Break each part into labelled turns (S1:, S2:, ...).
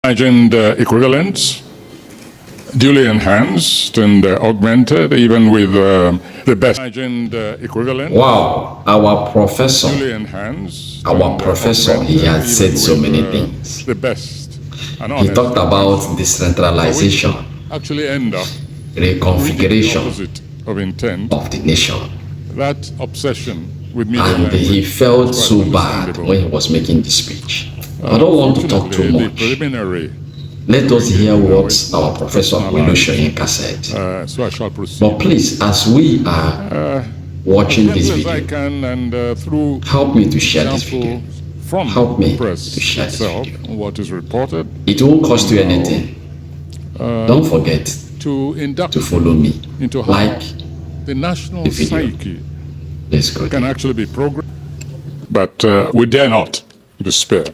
S1: imagined equivalents, duly enhanced and augmented, even with the best imagined equivalent.
S2: Wow, our professor,
S1: Duly enhanced.
S2: he had said so many things.
S1: The best.
S2: He talked about decentralization,
S1: actually end up
S2: reconfiguration
S1: of intent
S2: of the nation.
S1: That obsession with media
S2: And
S1: language
S2: he felt so bad when he was making the speech. I don't want to talk too much. Let us hear what our Professor WOLE SOYINKA said.
S1: So I shall proceed.
S2: But please, as we are watching this video, help me to share this video. Help me to share this video.
S1: What is reported.
S2: It won't cost you anything. Don't forget to follow me. Like
S1: the national
S2: video.
S1: Psyche
S2: Let's go.
S1: Can actually be programmed. But we dare not despair.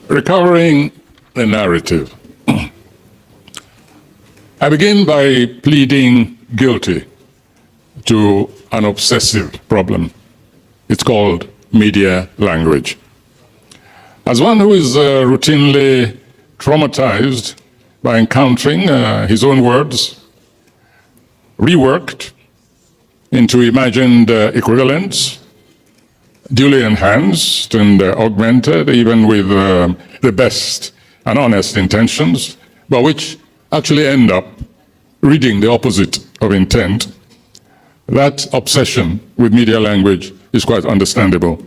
S1: Recovering the narrative. I begin by pleading guilty to an obsessive problem. It's called media language. As one who is routinely traumatized by encountering his own words reworked into imagined equivalents, duly enhanced and augmented, even with the best and honest intentions, but which actually end up reading the opposite of intent. That obsession with media language is quite understandable.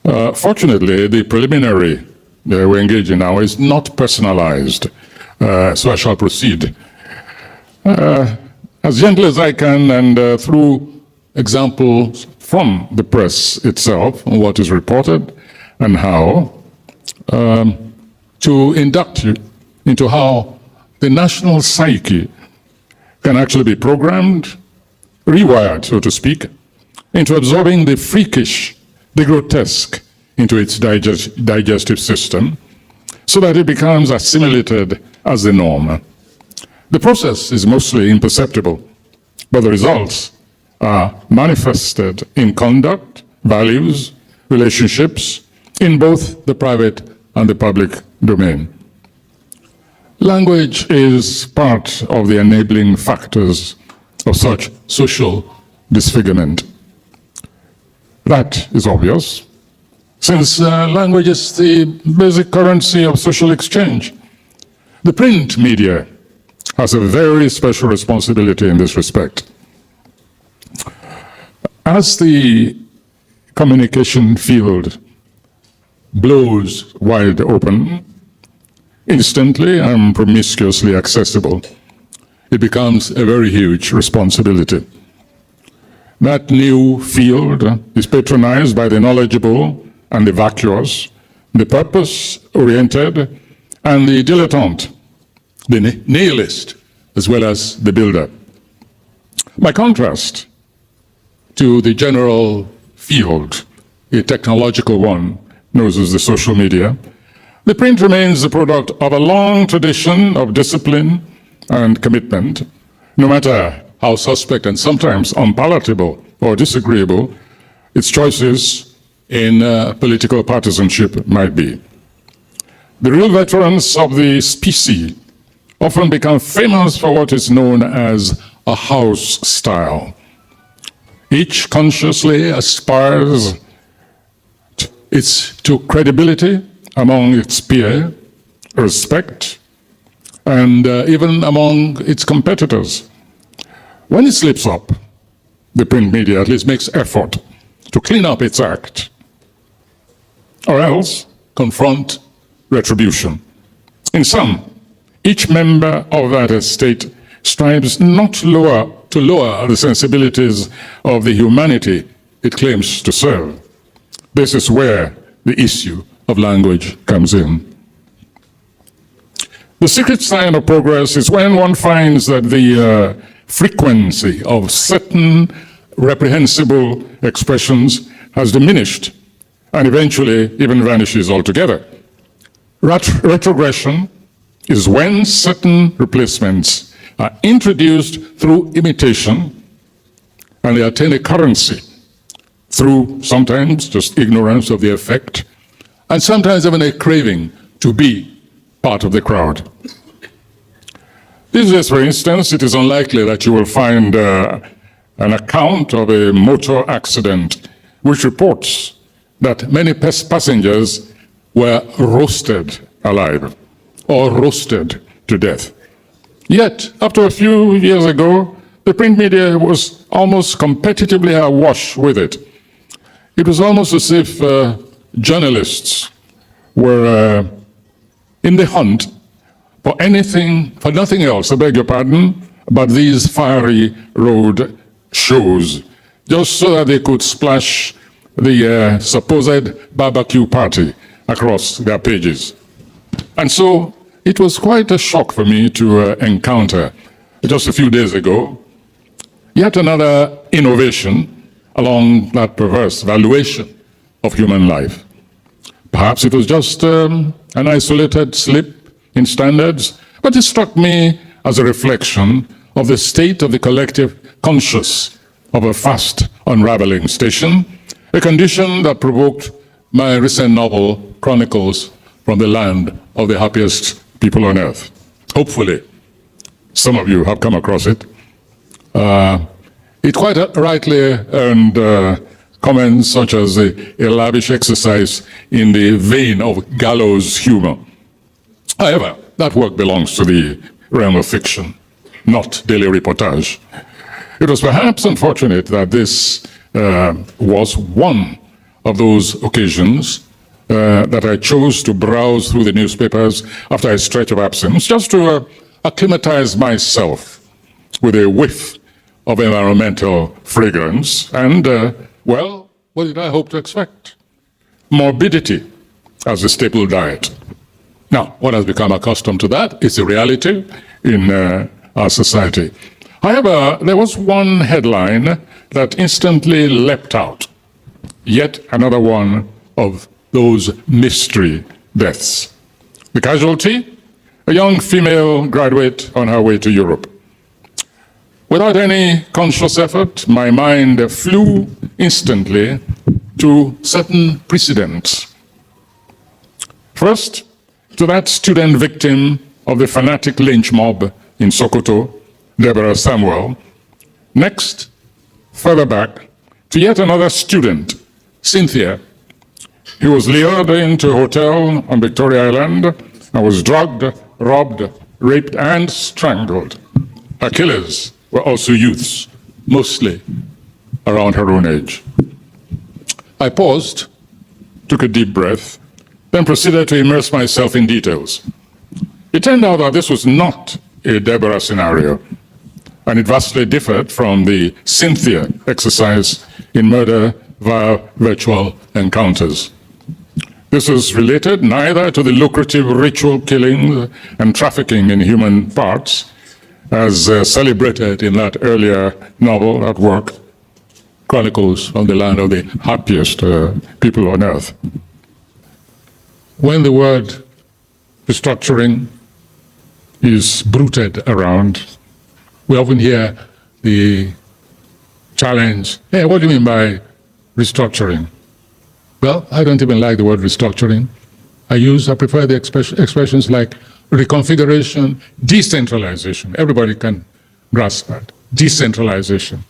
S1: Fortunately, the preliminary we're engaging now is not personalized, so I shall proceed. As gently as I can and through examples from the press itself on what is reported and how, to induct you into how the national psyche can actually be programmed, rewired, so to speak, into absorbing the freakish, the grotesque into its digestive system, so that it becomes assimilated as the norm. The process is mostly imperceptible, but the results are manifested in conduct, values, relationships, in both the private and the public domain. Language is part of the enabling factors of such social disfigurement. That is obvious, since language is the basic currency of social exchange. The print media has a very special responsibility in this respect. As the communication field blows wide open, instantly and promiscuously accessible, it becomes a very huge responsibility. That new field is patronized by the knowledgeable and the vacuous, the purpose-oriented and the dilettante, the nihilist, as well as the builder. By contrast to the general field, a technological one, known as the social media, the print remains the product of a long tradition of discipline and commitment, no matter how suspect and sometimes unpalatable or disagreeable its choices in political partisanship might be. The real veterans of the species often become famous for what is known as a house style. Each consciously aspires to credibility among its peers, respect, and even among its competitors. When it slips up, the print media at least makes effort to clean up its act, or else confront retribution. In sum, each member of that estate strives not to lower the sensibilities of the humanity it claims to serve. This is where the issue of language comes in. The secret sign of progress is when one finds that the frequency of certain reprehensible expressions has diminished and eventually even vanishes altogether. Retrogression is when certain replacements are introduced through imitation and they attain a currency through sometimes just ignorance of the effect and sometimes even a craving to be part of the crowd. These days, for instance, it is unlikely that you will find an account of a motor accident which reports that many passengers were roasted alive or roasted to death. Yet, after a few years ago, the print media was almost competitively awash with it. It was almost as if journalists were in the hunt for nothing else, I beg your pardon, but these fiery road shows, just so that they could splash the supposed barbecue party across their pages. And so it was quite a shock for me to encounter, just a few days ago, yet another innovation along that perverse valuation of human life. Perhaps it was just an isolated slip in standards, but it struck me as a reflection of the state of the collective conscious of a fast unraveling station, a condition that provoked my recent novel, Chronicles from the Land of the Happiest People on Earth. Hopefully, some of you have come across it. It quite rightly earned comments such as a lavish exercise in the vein of gallows humor. However, that work belongs to the realm of fiction, not daily reportage. It was perhaps unfortunate that this was one of those occasions that I chose to browse through the newspapers after a stretch of absence, just to acclimatize myself with a whiff of environmental fragrance. And, well, what did I hope to expect? Morbidity as a staple diet. Now, one has become accustomed to that. It's a reality in our society. However, there was one headline that instantly leapt out. Yet another one of those mystery deaths. The casualty? A young female graduate on her way to Europe. Without any conscious effort, my mind flew instantly to certain precedents. First, to that student victim of the fanatic lynch mob in Sokoto, Deborah Samuel. Next, further back, to yet another student, Cynthia, who was lured into a hotel on Victoria Island and was drugged, robbed, raped, and strangled. Her killers were also youths, mostly around her own age. I paused, took a deep breath, then proceeded to immerse myself in details. It turned out that this was not a Deborah scenario, and it vastly differed from the Cynthia exercise in murder via virtual encounters. This was related neither to the lucrative ritual killing and trafficking in human parts, as celebrated in that earlier novel, that work, Chronicles from the Land of the Happiest People on Earth. When the word restructuring is bruited around, we often hear the challenge, hey, what do you mean by restructuring? Well, I don't even like the word restructuring. I prefer the expressions like reconfiguration, decentralization. Everybody can grasp that. Decentralization.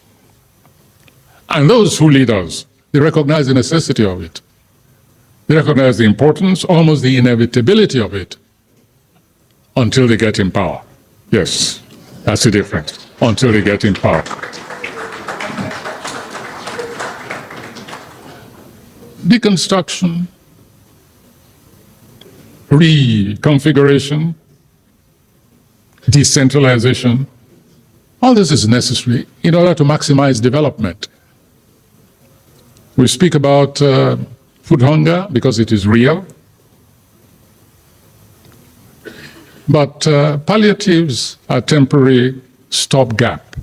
S1: And those who lead us, they recognize the necessity of it. They recognize the importance, almost the inevitability of it, until they get in power. Yes, that's the difference. Until they get in power. Deconstruction, reconfiguration, decentralization, all this is necessary in order to maximize development. We speak about food hunger because it is real, but palliatives are temporary stopgap